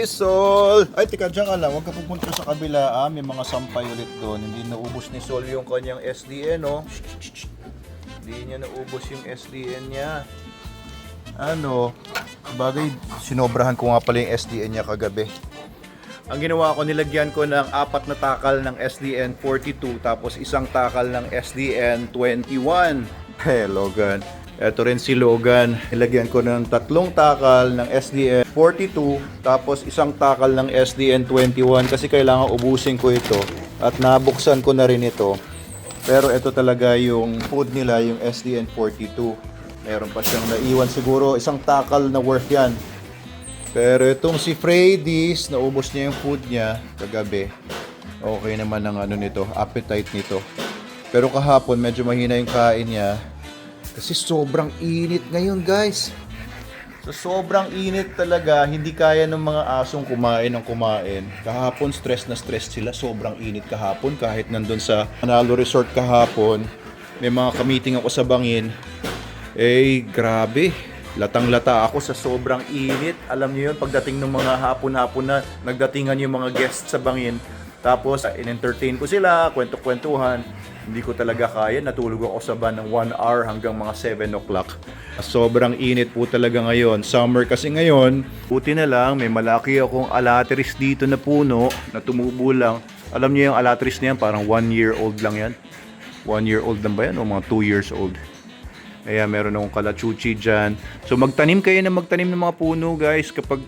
Sol! Ay, tika, dyan ka lang. Huwag ka pupunta sa kabila, ah. May mga sampay ulit doon. Hindi naubos ni Sol yung kanyang SDN, oh. Hindi niya naubos yung SDN niya. Ano? Bagay, sinobrahan ko nga pala yung SDN niya kagabi. Ang ginawa ko, nilagyan ko ng 4 na takal ng SDN 42 tapos isang takal ng SDN 21. Hey, Logan. Ito rin si Logan. Nilagyan ko ng 3 takal ng SDN 42 tapos isang takal ng SDN 21 kasi kailangan ubusin ko ito at nabuksan ko na rin ito. Pero ito talaga yung food nila, yung SDN 42. Meron pa siyang naiwan siguro, isang takal na worth yan. Pero itong si Freddy's, naubos niya yung food niya kagabi. Okay naman ang ano nito, appetite nito. Pero kahapon medyo mahina yung kain niya. Kasi sobrang init ngayon, guys. So sobrang init talaga, hindi kaya ng mga asong kumain ng kumain. Kahapon stress na stress sila, sobrang init kahapon. Kahit nandun sa Manalo Resort kahapon, may mga kamiting ako sa bangin. Eh, grabe. Latang-lata ako sa sobrang init. Alam niyo yun, pagdating ng mga hapon-hapon na nagdatingan yung mga guests sa bangin. Tapos, in-entertain ko sila, kwento-kwentuhan. Hindi ko talaga kaya. Natulog ako sa van ng 1 hour hanggang mga 7 o'clock. Sobrang init po talaga ngayon. Summer kasi ngayon. Buti na lang, may malaki akong alatris dito na puno na tumubo lang. Alam niyo yung alatris na yan, parang 1 year old lang yan. 1 year old lang ba yan o mga 2 years old? Kaya meron akong kalachuchi dyan. So magtanim kayo ng mga puno, guys. Kapag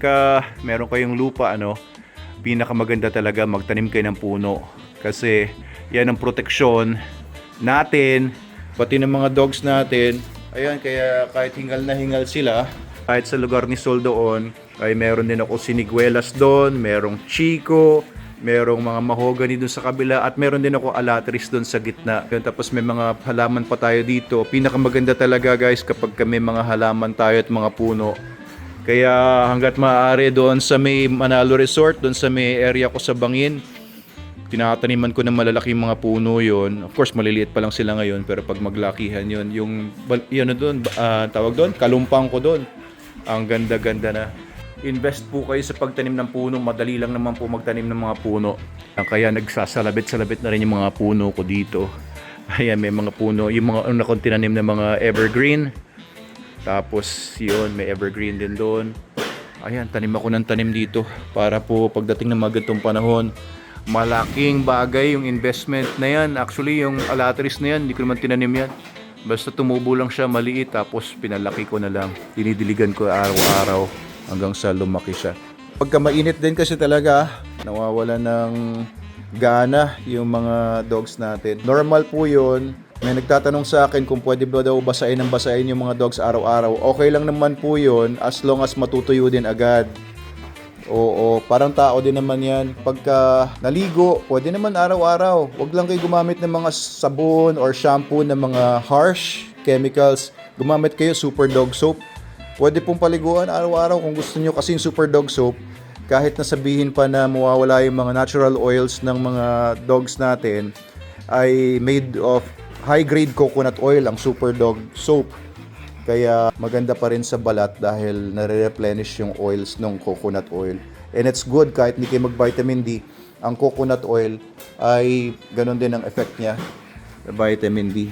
meron kayong lupa, pinakamaganda talaga magtanim kayo ng puno. Kasi yan ang proteksyon natin, pati ng mga dogs natin. Ayan, kaya kahit hingal na hingal sila, kahit sa lugar ni Sol doon, ay meron din ako siniguelas doon, merong chico, merong mga mahogany doon sa kabila, at meron din ako alatris doon sa gitna. Tapos may mga halaman pa tayo dito. Pinakamaganda talaga, guys, kapag may mga halaman tayo at mga puno. Kaya hanggat maaari doon sa may Manalo Resort, doon sa may area ko sa Bangin, tinataniman ko ng malalaking mga puno yon. Of course, maliliit pa lang sila ngayon, pero pag maglakihan yon, yung doon, tawag doon, kalumpang ko doon. Ang ganda-ganda na. Invest po kayo sa pagtanim ng puno. Madali lang naman po magtanim ng mga puno. Kaya nagsasalabit-salabit na rin yung mga puno ko dito. Ayan, may mga puno. Yung mga una kong tinanim na mga evergreen. Tapos yun, may evergreen din doon. Ayan, tanim ako ng tanim dito. Para po pagdating ng mga ganitong panahon, malaking bagay yung investment na yan. Actually, yung alatris na yan, hindi ko naman tinanim yan. Basta tumubo lang siya, maliit. Tapos pinalaki ko na lang. Dinidiligan ko araw-araw hanggang sa lumaki siya. Pagka mainit din kasi talaga, nawawala ng gana yung mga dogs natin. Normal po yun. May nagtatanong sa akin kung pwede ba daw basahin yung mga dogs araw-araw. Okay lang naman po yun as long as matutuyo din agad. Oo, parang tao din naman yan. Pagka naligo, pwede naman araw-araw. Huwag lang kayo gumamit ng mga sabon or shampoo na mga harsh chemicals. Gumamit kayo super dog soap. Pwede pong paliguan araw-araw kung gusto nyo, kasi yung super dog soap, kahit nasabihin pa na mawawala yung mga natural oils ng mga dogs natin, ay made of high-grade coconut oil ang super dog soap. Kaya maganda pa rin sa balat dahil nare-replenish yung oils ng coconut oil. And it's good kahit hindi kayo mag-vitamin D, ang coconut oil ay ganun din ang effect niya, vitamin D.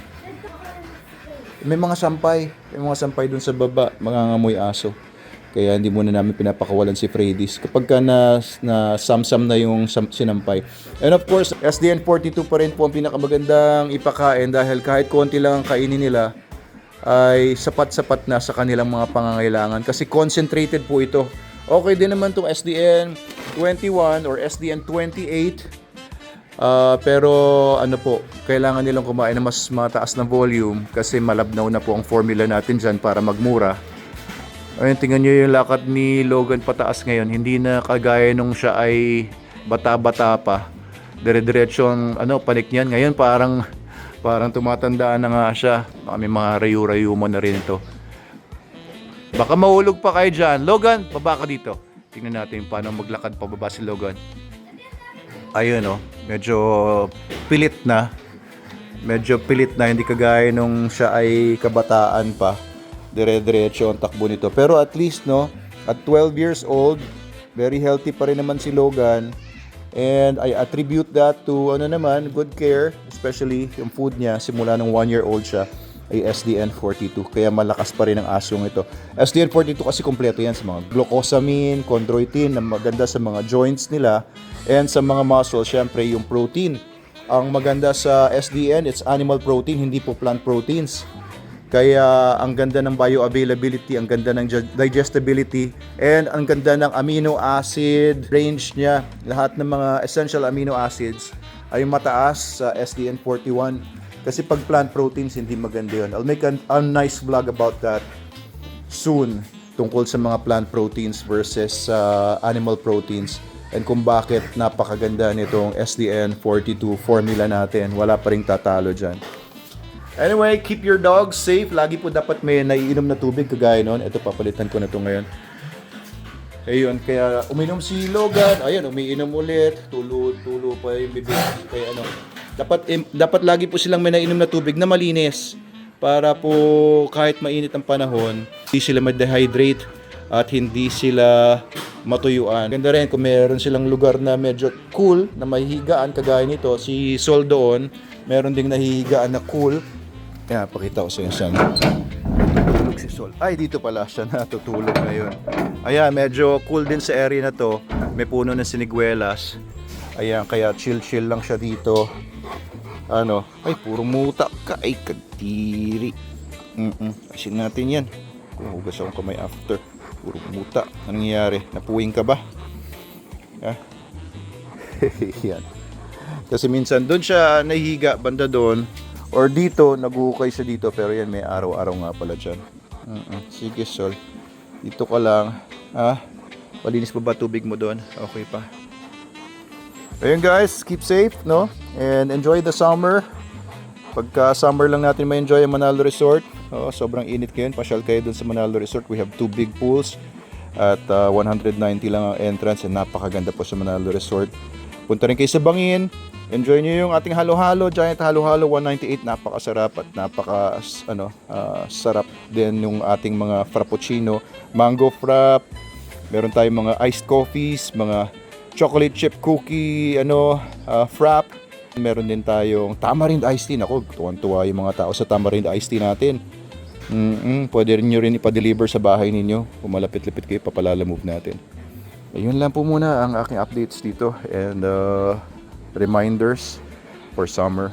May mga sampay dun sa baba, mangangamoy aso. Kaya hindi muna namin pinapakawalan si Freddy's kapag na samsam na yung sinampay. And of course, SDN 42 pa rin po ang pinakamagandang ipakain dahil kahit konti lang ang kainin nila, ay sapat-sapat na sa kanilang mga pangangailangan kasi concentrated po ito. Okay din naman itong SDN 21 or SDN 28. Pero kailangan nilang kumain ng mas mataas na volume kasi malabnaw na po ang formula natin dyan para magmura. Ayun, tingnan nyo yung lakad ni Logan pataas ngayon. Hindi na kagaya nung siya ay bata-bata pa. Dire-diretso ang panik niyan. Ngayon parang tumatandaan na nga siya. May mga rayu-rayuman na rin ito. Baka mahulog pa kayo dyan. Logan, baba ka dito. Tingnan natin paano maglakad pababa si Logan. Ayun, medyo pilit na. Hindi kagaya nung siya ay kabataan pa. Dire-diretso ang takbo nito. Pero at least, at 12 years old, Very healthy pa rin naman si Logan. And I attribute that to good care, especially yung food niya simula nung 1-year-old siya ay SDN42. Kaya malakas pa rin ang asong ito. SDN42 kasi kompleto yan sa mga glucosamine, chondroitin na maganda sa mga joints nila and sa mga muscles, syempre yung protein. Ang maganda sa SDN, it's animal protein, hindi po plant proteins. Kaya ang ganda ng bioavailability, ang ganda ng digestibility, and ang ganda ng amino acid range niya. Lahat ng mga essential amino acids ay mataas sa SDN41. Kasi pag plant proteins, hindi maganda yun. I'll make a nice vlog about that soon tungkol sa mga plant proteins versus animal proteins and kung bakit napakaganda nitong SDN42 formula natin. Wala pa ring tatalo dyan. Anyway, keep your dogs safe. Lagi po dapat may naiinom na tubig kagaya nun. Ito, papalitan ko na ito ngayon. Ayun, kaya uminom si Logan. Ayun, umiinom ulit. Tulo pa yung bibig. Kaya dapat lagi po silang may naiinom na tubig na malinis. Para po kahit mainit ang panahon, hindi sila ma-dehydrate at hindi sila matuyuan. Ganda rin kung meron silang lugar na medyo cool, na mahihigaan kagaya nito. Si Sol doon, meron ding nahihigaan na cool. Kaya pakita ko sa inyo siya. Natutulog si Sol. Ay, dito pala siya natutulog ngayon. Ayan, medyo cool din sa area na to. May puno ng siniguelas. Ayan, kaya chill lang siya dito. Ay, puro muta ka. Ay, kadiri. Asin natin yan. Hugas akong kamay after. Puro muta. Anong nangyayari? Napuwing ka ba? Yan. Kasi minsan doon siya nahihiga banda doon. Or dito, nag-uukay siya dito. Pero yan, may araw-araw nga pala dyan. Sige, Sol. Dito ka lang. Palinis pa ba tubig mo doon? Okay pa. Ayun guys, keep safe, no? And enjoy the summer. Pagka summer lang natin ma-enjoy ang Manalo Resort. Sobrang init ngayon. Pasyal kayo doon sa Manalo Resort. We have 2 big pools. At 190 lang ang entrance. And napakaganda po sa Manalo Resort. Punta rin kayo sa Bangin. Enjoy nyo yung ating halo-halo, Giant Halo-Halo 198, napakasarap at sarap din yung ating mga frappuccino, mango frap, meron tayong mga iced coffees, mga chocolate chip cookie, frap, meron din tayong tamarind iced tea. Ako, tuwan-tuwa yung mga tao sa tamarind iced tea natin. Pwede rin nyo rin ipa-deliver sa bahay ninyo, kung malapit-lapit kayo, papalalamove natin. Ayun lang po muna ang aking updates dito and reminders for summer.